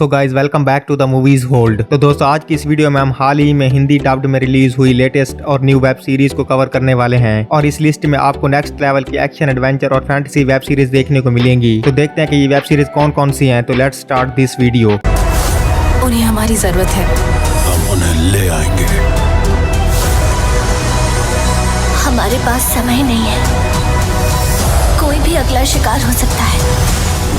So guys welcome back to the movies hold. तो दोस्तों आज की इस वीडियो में हम हाल ही में हिंदी डब्ड में रिलीज हुई लेटेस्ट और न्यू वेब सीरीज को कवर करने वाले हैं और इस लिस्ट में आपको नेक्स्ट लेवल की एक्शन एडवेंचर और फैंटेसी वेब सीरीज देखने को मिलेंगी। तो देखते हैं कि ये वेब सीरीज कौन कौन सी हैं। तो लेट्स स्टार्ट दिस वीडियो। उन्हें हमारी जरूरत है, हम उन्हें ले आएंगे। हमारे पास समय नहीं है, कोई भी अगला शिकार हो सकता है।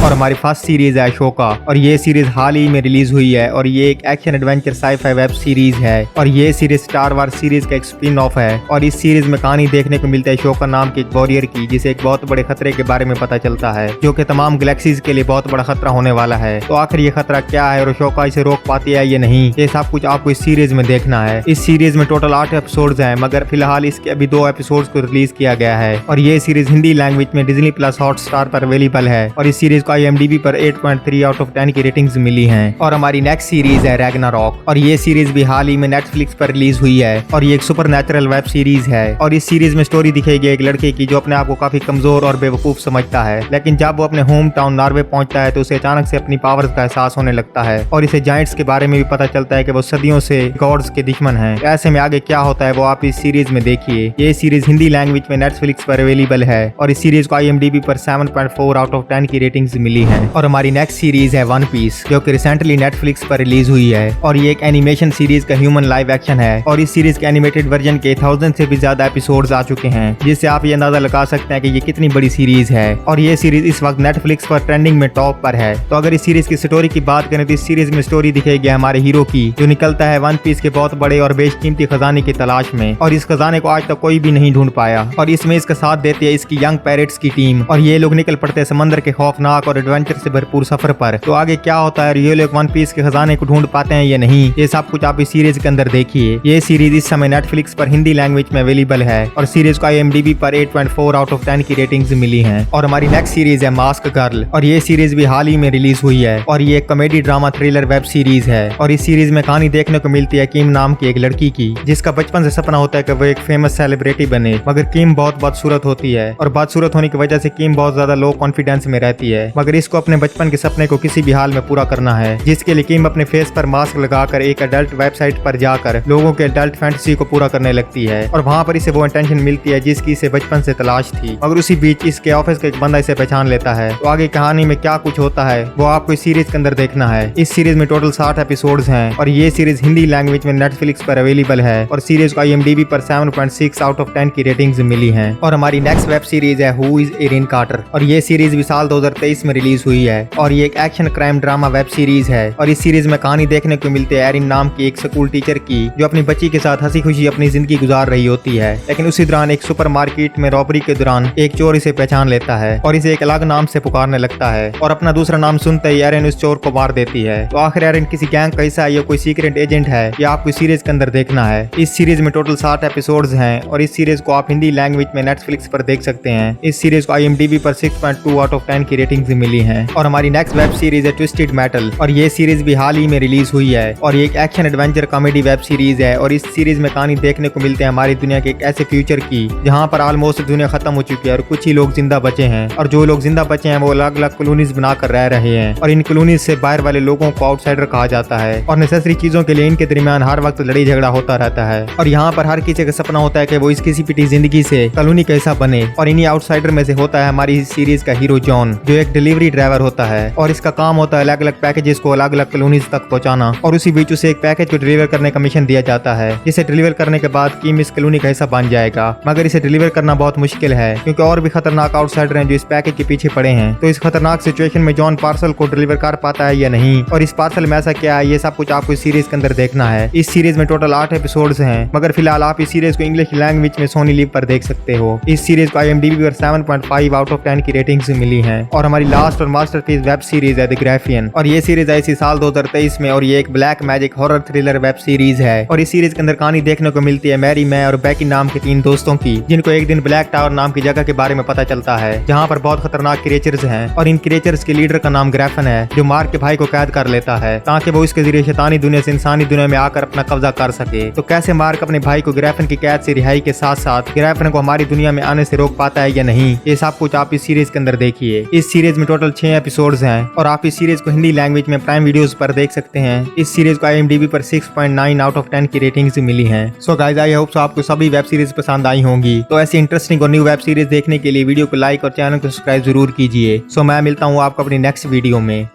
और हमारी फर्स्ट सीरीज है अशोका और ये सीरीज हाल ही में रिलीज हुई है और ये एक action adventure sci-fi web series है और ये सीरीज स्टार वार सीरीज का एक स्पिन ऑफ है और इस सीरीज में कहानी देखने को मिलता है अशोका नाम के एक वॉरियर की, जिसे एक बहुत बड़े खतरे के बारे में पता चलता है जो कि तमाम गैलेक्सीज के लिए बहुत बड़ा खतरा होने वाला है। तो आखिर ये खतरा क्या है और अशोका इसे रोक पाती है या नहीं, ये सब कुछ आपको इस सीरीज में देखना है। इस सीरीज में टोटल 8 एपिसोड्स हैं, मगर फिलहाल इसके अभी 2 एपिसोड्स को रिलीज किया गया है और ये सीरीज हिंदी लैंग्वेज में डिज्नी प्लस हॉटस्टार पर अवेलेबल है और इस सीरीज को IMDb पर 8.3 आउट ऑफ 10 की रेटिंग्स मिली हैं। और हमारी नेक्स्ट सीरीज है रैग्नारॉक और ये सीरीज भी हाल ही में नेटफ्लिक्स पर रिलीज हुई है और ये एक सुपरनैचुरल वेब सीरीज है और इस सीरीज में स्टोरी दिखेगी एक लड़के की जो अपने आप को काफी कमजोर और बेवकूफ समझता है, लेकिन जब वो अपने होम टाउन नॉर्वे पहुंचता है तो उसे अचानक से अपनी पावर्स का एहसास होने लगता है और इसे जायंट्स के बारे में भी पता चलता है कि वो सदियों से गॉड्स के दुश्मन हैं। ऐसे में आगे क्या होता है वो आप इस सीरीज में देखिए। ये सीरीज हिंदी लैंग्वेज में नेटफ्लिक्स पर अवेलेबल है और इस सीरीज को IMDb पर 7.4 आउट ऑफ 10 की रेटिंग्स मिली है। और हमारी नेक्स्ट सीरीज है वन पीस जो कि रिसेंटली नेटफ्लिक्स पर रिलीज हुई है और ये एक एनिमेशन सीरीज का ह्यूमन लाइव एक्शन है और इस सीरीज के एनिमेटेड वर्जन के 1000 से भी ज्यादा एपिसोड्स आ चुके हैं, जिससे आप ये अंदाजा लगा सकते हैं कि ये कितनी बड़ी सीरीज है और ये सीरीज इस वक्त नेटफ्लिक्स पर ट्रेंडिंग में टॉप पर है। तो अगर इस सीरीज की स्टोरी की बात करें तो इस सीरीज में स्टोरी दिखेगी हमारे हीरो की जो निकलता है वन पीस के बहुत बड़े और बेशकीमती खजाने की तलाश में और इस खजाने को आज तक कोई भी नहीं ढूंढ पाया और इसमें इसका साथ देती है इसकी यंग पैरेट्स की टीम और ये लोग निकल पड़ते हैं समंदर के खौफनाक और एडवेंचर से भरपूर सफर पर। तो आगे क्या होता है और ये लोग वन पीस के खजाने को ढूंढ पाते हैं या नहीं, ये सब कुछ आप इस सीरीज के अंदर देखिए। ये सीरीज इस समय नेटफ्लिक्स पर हिंदी लैंग्वेज में अवेलेबल है और सीरीज को IMDb पर 8.4 आउट ऑफ 10 की रेटिंग्स मिली हैं। और हमारी नेक्स्ट सीरीज है मास्क गर्ल और ये सीरीज भी हाल ही में रिलीज हुई है और ये एक comedy drama thriller web series है और इस सीरीज में कहानी देखने को मिलती है किम नाम की एक लड़की की, जिसका बचपन से सपना होता है कि वो एक फेमस सेलिब्रिटी बने, मगर किम बहुत बदसूरत होती है और बदसूरत होने की वजह से किम बहुत ज्यादा लो कॉन्फिडेंस में रहती है, मगर इसको अपने बचपन के सपने को किसी भी हाल में पूरा करना है, जिसके लिए किम अपने फेस पर मास्क लगाकर एक अडल्ट वेबसाइट पर जाकर लोगों के अडल्ट फैंटेसी को पूरा करने लगती है और वहाँ पर इसे वो अटेंशन मिलती है जिसकी इसे बचपन से तलाश थी, मगर उसी बीच इसके ऑफिस का एक बंदा इसे पहचान लेता है। तो आगे कहानी में क्या कुछ होता है वो आपको इस सीरीज के अंदर देखना है। इस सीरीज में टोटल 60 एपिसोड्स हैं और ये सीरीज हिंदी लैंग्वेज में नेटफ्लिक्स पर अवेलेबल है और सीरीज को IMDb पर 7.6 आउट ऑफ 10 की रेटिंग्स मिली है। और हमारी नेक्स्ट वेब सीरीज है हु इज एरिन कार्टर और ये सीरीज भी साल 2023 में रिलीज हुई है और ये एक action crime drama web series है और इस सीरीज में कहानी देखने को मिलती है एरिन नाम की एक स्कूल टीचर की जो अपनी बच्ची के साथ हंसी खुशी अपनी जिंदगी गुजार रही होती है, लेकिन उसी दौरान एक सुपरमार्केट में रॉबरी के दौरान एक चोर इसे पहचान लेता है और इसे एक अलग नाम से पुकारने लगता है और अपना दूसरा नाम सुनते ही एरिन उस चोर को मार देती है। तो आखिर एरिन किसी गैंग का हिस्सा है या कोई सीक्रेट एजेंट है, ये आपको इस सीरीज के अंदर देखना है। इस सीरीज में टोटल 60 एपिसोड्स हैं और इस सीरीज को आप हिंदी लैंग्वेज में नेटफ्लिक्स पर देख सकते हैं। इस सीरीज को IMDb पर 6.2 आउट ऑफ 10 की रेटिंग्स मिली है। और हमारी नेक्स्ट वेब सीरीज है ट्विस्टेड मेटल और ये सीरीज भी हाल ही में रिलीज हुई है और ये एक action adventure comedy web series है और इस सीरीज में कहानी देखने को मिलते हैं हमारी दुनिया के एक ऐसे फ्यूचर की जहां पर ऑलमोस्ट दुनिया खत्म हो चुकी है और कुछ ही लोग जिंदा बचे हैं और जो लोग जिंदा बचे हैं वो अलग अलग कॉलोनीज बनाकर रह रहे हैं और इन कॉलोनीज से बाहर वाले लोगों को आउटसाइडर कहा जाता है और नेसेसरी चीजों के लिए इनके दरमियान हर वक्त लड़ाई झगड़ा होता रहता है और यहाँ पर हर किसी का सपना होता है कि वो इस किसी पिटी जिंदगी से कॉलोनी का हिस्सा बने और इन्हीं आउटसाइडर में से होता है हमारी सीरीज का हीरो जॉन जो एक डिलीवरी ड्राइवर होता है और इसका काम होता है अलग अलग पैकेजेस को अलग अलग कॉलोनीज तक पहुंचाना और उसी बीच उसे एक पैकेज को डिलीवर करने का मिशन दिया जाता है, जिसे डिलीवर करने के बाद किम इस कॉलोनी का हिस्सा बन जाएगा, मगर इसे डिलीवर करना बहुत मुश्किल है क्योंकि और भी खतरनाक आउटसाइडर हैं जो इस पैकेज के पीछे पड़े हैं। तो इस खतरनाक सिचुएशन में जॉन पार्सल को डिलीवर कर पाता है या नहीं और इस पार्सल में ऐसा क्या है, ये सब कुछ आपको इस सीरीज के अंदर देखना है। इस सीरीज में टोटल 8 एपिसोड्स हैं, मगर फिलहाल आप इस सीरीज को इंग्लिश लैंग्वेज में सोनी लिव पर देख सकते हो। इस सीरीज को IMDb पर 7.5 आउट ऑफ 10 की रेटिंग्स मिली है। और हमारी लास्ट और मास्टरपीस वेब सीरीज है द ग्राफियन और ये सीरीज आई थी साल 2023 में और ये एक black magic horror thriller web series है और इस सीरीज के अंदर कहानी देखने को मिलती है मैरी, मैं और बैकी नाम के 3 दोस्तों की, जिनको एक दिन ब्लैक टावर नाम की जगह के बारे में पता चलता है जहाँ पर बहुत खतरनाक क्रिएचर्स हैं और इन क्रिएचर्स के लीडर का नाम ग्रैफन है जो मार्क के भाई को कैद कर लेता है ताकि वो इसके जरिए शैतानी दुनिया से इंसानी दुनिया में आकर अपना कब्जा कर सके। तो कैसे मार्क अपने भाई को ग्रैफन की कैद से रिहाई के साथ साथ ग्रैफन को हमारी दुनिया में आने से रोक पाता है या नहीं, ये सब कुछ आप इस सीरीज के अंदर देखिए। इस सीरीज इसमें टोटल 6 एपिसोड्स हैं और आप इस सीरीज को हिंदी लैंग्वेज में प्राइम वीडियोस पर देख सकते हैं। इस सीरीज को IMDb पर 6.9 आउट ऑफ 10 की रेटिंग्स मिली हैं। So guys, I hope so आपको सभी वेब सीरीज पसंद आई होंगी। तो ऐसी इंटरेस्टिंग और न्यू वेब सीरीज देखने के लिए वीडियो को लाइक और चैनल को सब्सक्राइब जरूर कीजिए। सो मैं मिलता हूँ आपको अपनी नेक्स्ट वीडियो में।